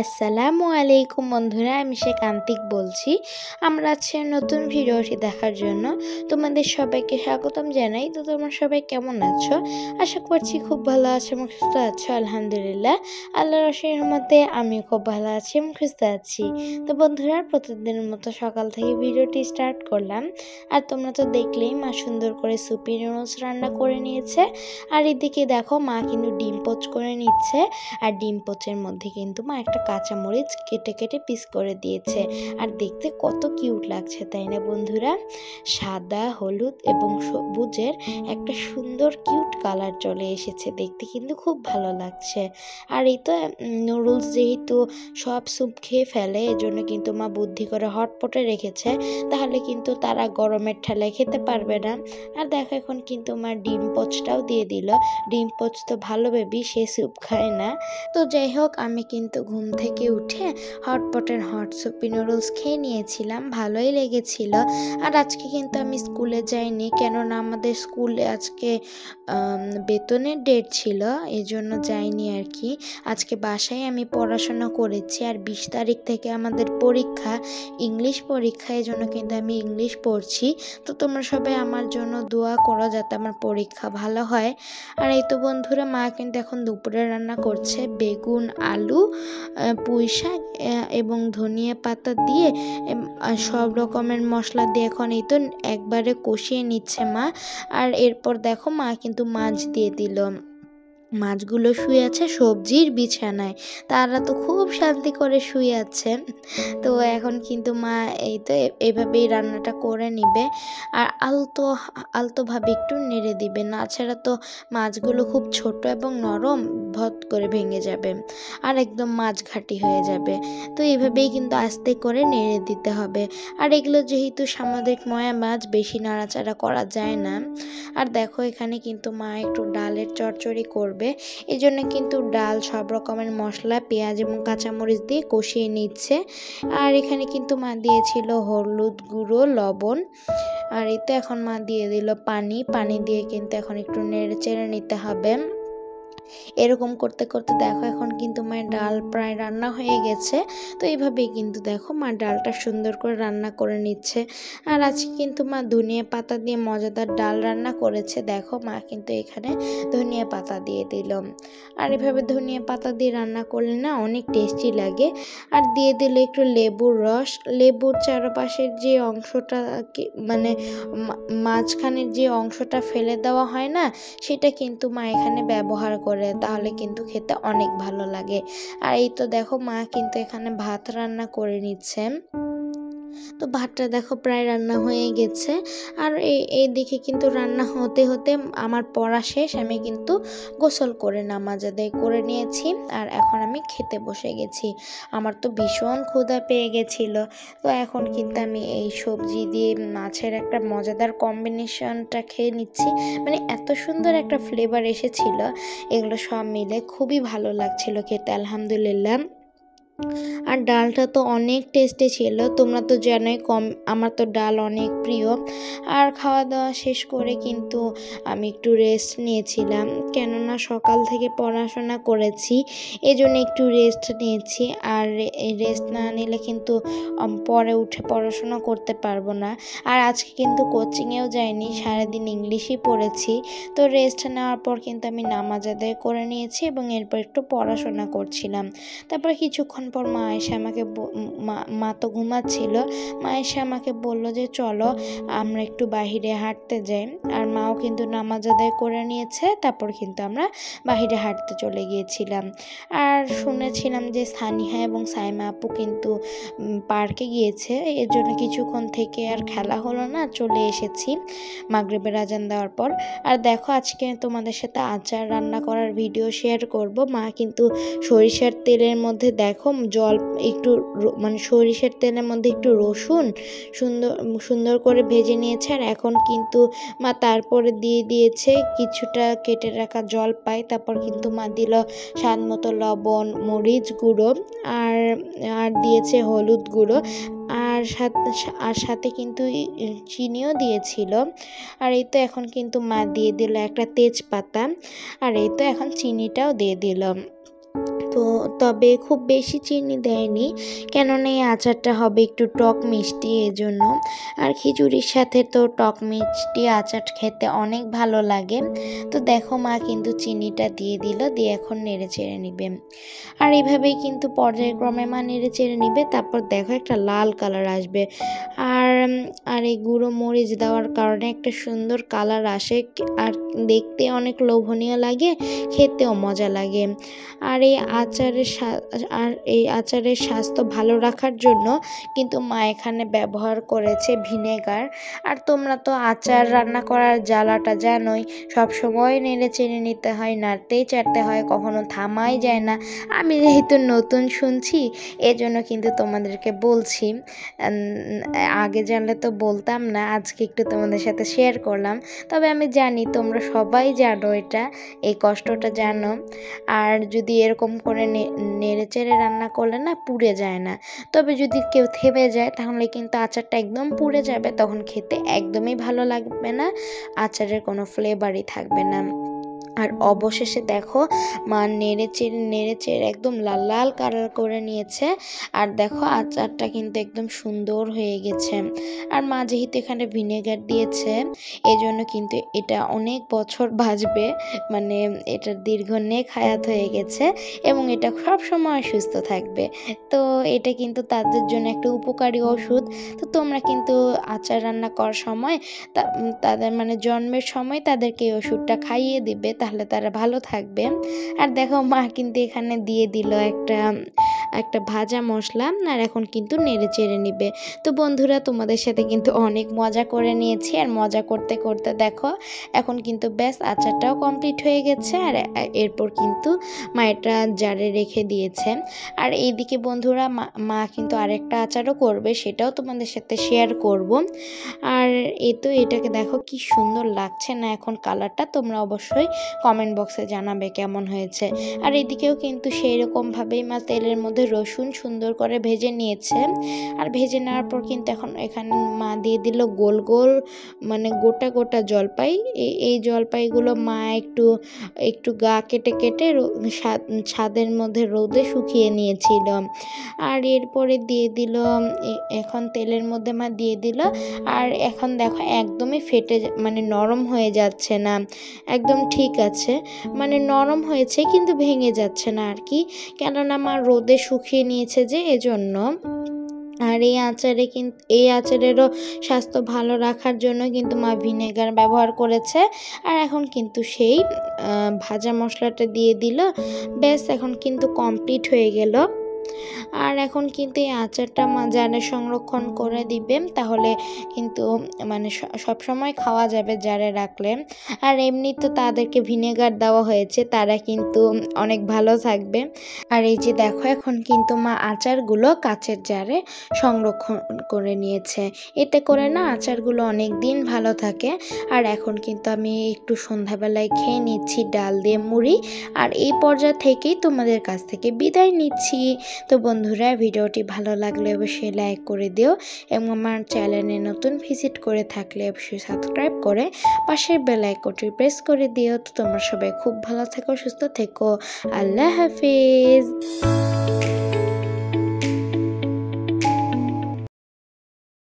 আসসালামু আলাইকুম বন্ধুরা, আমি কান্তিক বলছি। আমরা আজকে নতুন ভিডিওটি দেখার জন্য তোমাদের সবাইকে স্বাগতম জানাই। তো তোমরা সবাই কেমন আছো? আশা করছি খুব ভালো আছো এবং সুস্থ আছো। আলহামদুলিল্লাহ, আল্লাহর অশেষ রহমতে আমি খুব ভালো আছি এবং সুস্থ আছি। তো বন্ধুরা, প্রতিদিনের মতো সকাল থেকে ভিডিওটি স্টার্ট করলাম। আর তোমরা তো দেখলেই মা সুন্দর করে সুপি নুডলস রান্না করে নিয়েছে। আর এদিকে দেখো মা কিন্তু ডিম পোচ করে নিচ্ছে। আর ডিম পোচের মধ্যে কিন্তু মা একটা কাঁচামরিচ কেটে কেটে পিস করে দিয়েছে। আর দেখতে কত কিউট লাগছে, তাই না বন্ধুরা? সাদা, হলুদ এবং সবুজের একটা সুন্দর কিউট কালার চলে এসেছে, দেখতে কিন্তু খুব ভালো লাগছে। আর এই তো নুডলস যেহেতু সব স্যুপ খেয়ে ফেলে, এজন্য কিন্তু মা বুদ্ধি করে হটপটে রেখেছে, তাহলে কিন্তু তারা গরমের ঠেলায় খেতে পারবে না। আর দেখো এখন কিন্তু মা ডিম পোচটাও দিয়ে দিল। ডিম পোচ তো ভালো বেবি, সে স্যুপ খায় না। তো যাই হোক, আমি কিন্তু ঘুম থেকে উঠে হটপটের হট সুপি নুডলস খেয়ে নিয়েছিলাম, ভালোই লেগেছিল। আর আজকে কিন্তু আমি স্কুলে যাইনি, কেননা আমাদের স্কুলে আজকে বেতনের ডেট ছিল, এই জন্য যাইনি আর কি। আজকে বাসায় আমি পড়াশোনা করেছি। আর 20 তারিখ থেকে আমাদের পরীক্ষা, ইংলিশ পরীক্ষা, এই জন্য কিন্তু আমি ইংলিশ পড়ছি। তো তোমরা সবাই আমার জন্য দোয়া করো যাতে আমার পরীক্ষা ভালো হয়। আর এই তো বন্ধুরা, মা কিন্তু এখন দুপুরে রান্না করছে বেগুন, আলু, পুঁই শাক এবং ধনিয়া পাতা দিয়ে সব রকমের মশলা দিয়ে এখন এই তো একবারে কষিয়ে নিচ্ছে মা। আর এরপর দেখো মা কিন্তু মাছ দিয়ে দিল। মাছগুলো শুয়ে আছে সবজির বিছানায়, তারা তো খুব শান্তি করে শুয়ে আছে। তো এখন কিন্তু মা এই তো এইভাবেই রান্নাটা করে নিবে। আর আলতো আলতোভাবে একটু নেড়ে দিবে, না ছাড়া তো মাছগুলো খুব ছোট এবং নরম, ভত করে ভেঙে যাবে আর একদম মাছ ঘাটি হয়ে যাবে। তো এইভাবেই কিন্তু আস্তে করে নেড়ে দিতে হবে। আর এগুলো যেহেতু সামুদ্রিক ময়া মাছ, বেশি নাড়াচাড়া করা যায় না। আর দেখো এখানে কিন্তু মা একটু ডালের চচ্চড়ি করবে, এই জন্য কিন্তু ডাল সব রকমের মশলা, পেঁয়াজ এবং কাঁচামরিচ দিয়ে কষিয়ে নিচ্ছে। আর এখানে কিন্তু মা দিয়েছিল হলুদ গুঁড়ো, লবণ। আর এই তো এখন মা দিয়ে দিল পানি দিয়ে কিন্তু এখন একটু নেড়ে চেড়ে নিতে হবে। এরকম করতে করতে দেখো এখন কিন্তু মায়ের ডাল প্রায় রান্না হয়ে গেছে। তো এইভাবেই কিন্তু দেখো মা ডালটা সুন্দর করে রান্না করে নিচ্ছে। আর আজকে কিন্তু মা ধনিয়া পাতা দিয়ে মজাদার ডাল রান্না করেছে। দেখো মা কিন্তু এখানে ধনিয়া পাতা দিয়ে দিল। আর এভাবে ধনিয়া পাতা দিয়ে রান্না করলে না অনেক টেস্টি লাগে। আর দিয়ে দিল একটু লেবুর রস। লেবুর চারপাশের যে অংশটা, মানে মাঝখানের যে অংশটা ফেলে দেওয়া হয় না, সেটা কিন্তু মা এখানে ব্যবহার করে, তাহলে কিন্তু খেতে অনেক ভালো লাগে। আর এই তো দেখো মা কিন্তু এখানে ভাত রান্না করে নিচ্ছে। তো ভাতটা দেখো প্রায় রান্না হয়ে গেছে। আর এই দিকে কিন্তু রান্না হতে হতে আমার পড়া শেষ, আমি কিন্তু গোসল করে নামাজ আদায় করে নিয়েছি। আর এখন আমি খেতে বসে গেছি। আমার তো ভীষণ ক্ষুধা পেয়ে গেছিল। তো এখন কিন্তু আমি এই সবজি দিয়ে মাছের একটা মজাদার কম্বিনেশনটা খেয়ে নিচ্ছি। মানে এত সুন্দর একটা ফ্লেভার এসেছিল, এগুলো সব মিলে খুবই ভালো লাগছিল খেতে, আলহামদুলিল্লাহ। আর ডালটা তো অনেক টেস্টি ছিল, তোমরা তো জানোই আমার তো ডাল অনেক প্রিয়। আর খাওয়া দাওয়া শেষ করে কিন্তু আমি একটু রেস্ট নিয়েছিলাম, কেননা সকাল থেকে পড়াশোনা করেছি, এজন্য একটু রেস্ট নিয়েছি। আর রেস্ট না নিলে কিন্তু পরে উঠে পড়াশোনা করতে পারবো না। আর আজকে কিন্তু কোচিংয়েও যাইনি, সারাদিন ইংলিশই পড়েছি। তো রেস্ট নেওয়ার পর কিন্তু আমি নামাজ আদায় করে নিয়েছি এবং এরপর একটু পড়াশোনা করছিলাম। তারপরে কিছুক্ষণ পর মা এসে আমাকে মা তো ঘুমাচ্ছিল, মা এসে আমাকে বলল যে চলো আমরা একটু বাহিরে হাঁটতে যাই। আর মাও কিন্তু নামাজ আদায় করে নিয়েছে, তারপর কিন্তু আমরা বাহিরে হাঁটতে চলে গিয়েছিলাম। আর শুনেছিলাম যে সানিহা এবং সাইমা আপু কিন্তু পার্কে গিয়েছে, এর জন্য কিছুক্ষণ থেকে আর খেলা হলো না, চলে এসেছি মাগরিবের আজান দেওয়ার পর। আর দেখো আজকে তোমাদের সাথে আচার রান্না করার ভিডিও শেয়ার করব। মা কিন্তু সরিষার তেলের মধ্যে দেখো জল একটু, মানে সরিষার তেলের মধ্যে একটু রসুন সুন্দর করে ভেজে নিয়েছে। আর এখন কিন্তু মা তারপরে দিয়ে দিয়েছে কিছুটা কেটে রাখা জলপাই। তারপর কিন্তু মা দিল স্বাদ মতো লবণ, মরিচ গুঁড়ো, আর দিয়েছে হলুদ গুঁড়ো, আর সাথে কিন্তু চিনিও দিয়েছিল। আর এই তো এখন কিন্তু মা দিয়ে দিল একটা তেজপাতা। আর এই তো এখন চিনিটাও দিয়ে দিল। তো তবে খুব বেশি চিনি দেয়নি, কেননা এই আচারটা হবে একটু টক মিষ্টি এজন্য। আর খিচুড়ির সাথে তো টক মিষ্টি আচার খেতে অনেক ভালো লাগে। তো দেখো মা কিন্তু চিনিটা দিয়ে দিল, দিয়ে এখন নেড়ে চেড়ে নিবে। আর এইভাবেই কিন্তু পর্যায়ক্রমে মা নেড়ে চেড়ে নিবে। তারপর দেখো একটা লাল কালার আসবে। আর আর এই গুঁড়ো মরিচ দেওয়ার কারণে একটা সুন্দর কালার আসে, আর দেখতে অনেক লোভনীয় লাগে, খেতেও মজা লাগে। আর এই আচারের স্বাস্থ্য ভালো রাখার জন্য কিন্তু মা এখানে ব্যবহার করেছে ভিনেগার। আর তোমরা তো আচার রান্না করার জ্বালাটা জানোই, সব সময় নেড়ে চেড়ে নিতে হয়, নাড়তেই চাড়তে হয়, কখনো থামাই যায় না। আমি যেহেতু নতুন শুনছি এজন্য কিন্তু তোমাদেরকে বলছি, আগে জানলে তো বলতাম না, আজকে একটু তোমাদের সাথে শেয়ার করলাম। তবে আমি জানি তোমরা সবাই জানো এটা, এই কষ্টটা জানো। আর যদি এরকম করে নেড়ে চেড়ে রান্না করলে না পুড়ে যায় না। তবে যদি কেউ থেমে যায় তাহলে কিন্তু আচারটা একদম পুড়ে যাবে, তখন খেতে একদমই ভালো লাগবে না, আচারের কোনো ফ্লেভারই থাকবে না। আর অবশেষে দেখো মা নেড়ে চেড়ে একদম লাল লাল কালার করে নিয়েছে। আর দেখো আচারটা কিন্তু একদম সুন্দর হয়ে গেছে। আর মা যেহেতু এখানে ভিনেগার দিয়েছে এজন্য কিন্তু এটা অনেক বছর বাঁচবে, মানে এটার দীর্ঘনেক হায়াত হয়ে গেছে এবং এটা সব সময় সুস্থ থাকবে। তো এটা কিন্তু তাদের জন্য একটা উপকারী ওষুধ। তো তোমরা কিন্তু আচার রান্না করার সময় তাদের মানে জন্মের সময় তাদেরকে এই ওষুধটা খাইয়ে দিবে, তাহলে তারা ভালো থাকবে। আর দেখো মা কিন্তু এখানে দিয়ে দিল একটা ভাজা মশলা, আর এখন কিন্তু নেড়ে চেড়ে নিবে। তো বন্ধুরা তোমাদের সাথে কিন্তু অনেক মজা করে নিয়েছি, আর মজা করতে করতে দেখো এখন কিন্তু ব্যাস আচারটাও কমপ্লিট হয়ে গেছে। আর এরপর কিন্তু মা এটা জারে রেখে দিয়েছে। আর এইদিকে বন্ধুরা মা কিন্তু আরেকটা আচারও করবে, সেটাও তোমাদের সাথে শেয়ার করব। আর এটাকে দেখো কি সুন্দর লাগছে না এখন কালারটা, তোমরা অবশ্যই কমেন্ট বক্সে জানাবে কেমন হয়েছে। আর এদিকেও কিন্তু সেই রকমভাবেই মা তেলের মধ্যে রসুন সুন্দর করে ভেজে নিয়েছে। আর ভেজে নেওয়ার পর কিন্তু এখন এখানে মা দিয়ে দিল গোল গোল মানে গোটা গোটা জলপাই। এই জলপাইগুলো মা একটু গা কেটে কেটে ছাদের মধ্যে রোদে শুকিয়ে নিয়েছিল। আর এরপরে দিয়ে দিল, এখন তেলের মধ্যে মা দিয়ে দিল। আর এখন দেখো একদমই মানে নরম হয়ে যাচ্ছে না, একদম ঠিক আছে, মানে নরম হয়েছে কিন্তু ভেঙে যাচ্ছে না আর কি, কেননা মা রোদে শুকিয়ে নিয়েছে যে এজন্য। আর এই আচারেরও স্বাস্থ্য ভালো রাখার জন্য কিন্তু মা ভিনেগার ব্যবহার করেছে। আর এখন কিন্তু সেই ভাজা মশলাটা দিয়ে দিল, ব্যাস এখন কিন্তু কমপ্লিট হয়ে গেল। আর এখন কিন্তু এই আচারটা মা জারে সংরক্ষণ করে দিবে, তাহলে কিন্তু মানে সব সময় খাওয়া যাবে জারে রাখলে। আর এমনি তো তাদেরকে ভিনেগার দেওয়া হয়েছে, তারা কিন্তু অনেক ভালো থাকবে। আর এই যে দেখো এখন কিন্তু মা আচারগুলো কাচের জারে সংরক্ষণ করে নিয়েছে, এতে করে না আচারগুলো অনেক দিন ভালো থাকে। আর এখন কিন্তু আমি একটু সন্ধ্যাবেলায় খেয়ে নিচ্ছি ডাল দিয়ে মুড়ি। আর এই পর্যায় থেকেই তোমাদের কাছ থেকে বিদায় নিচ্ছি। তো বন্ধুরা ভিডিওটি ভালো লাগলে অবশ্যই লাইক করে দিও, এবং আমার চ্যানেলে নতুন ভিজিট করে থাকলে অবশ্যই সাবস্ক্রাইব করে পাশের বেল আইকনটি প্রেস করে দিও। তো তোমরা সবাই খুব ভালো থেকো, সুস্থ থেকো, আল্লাহ হাফিজ।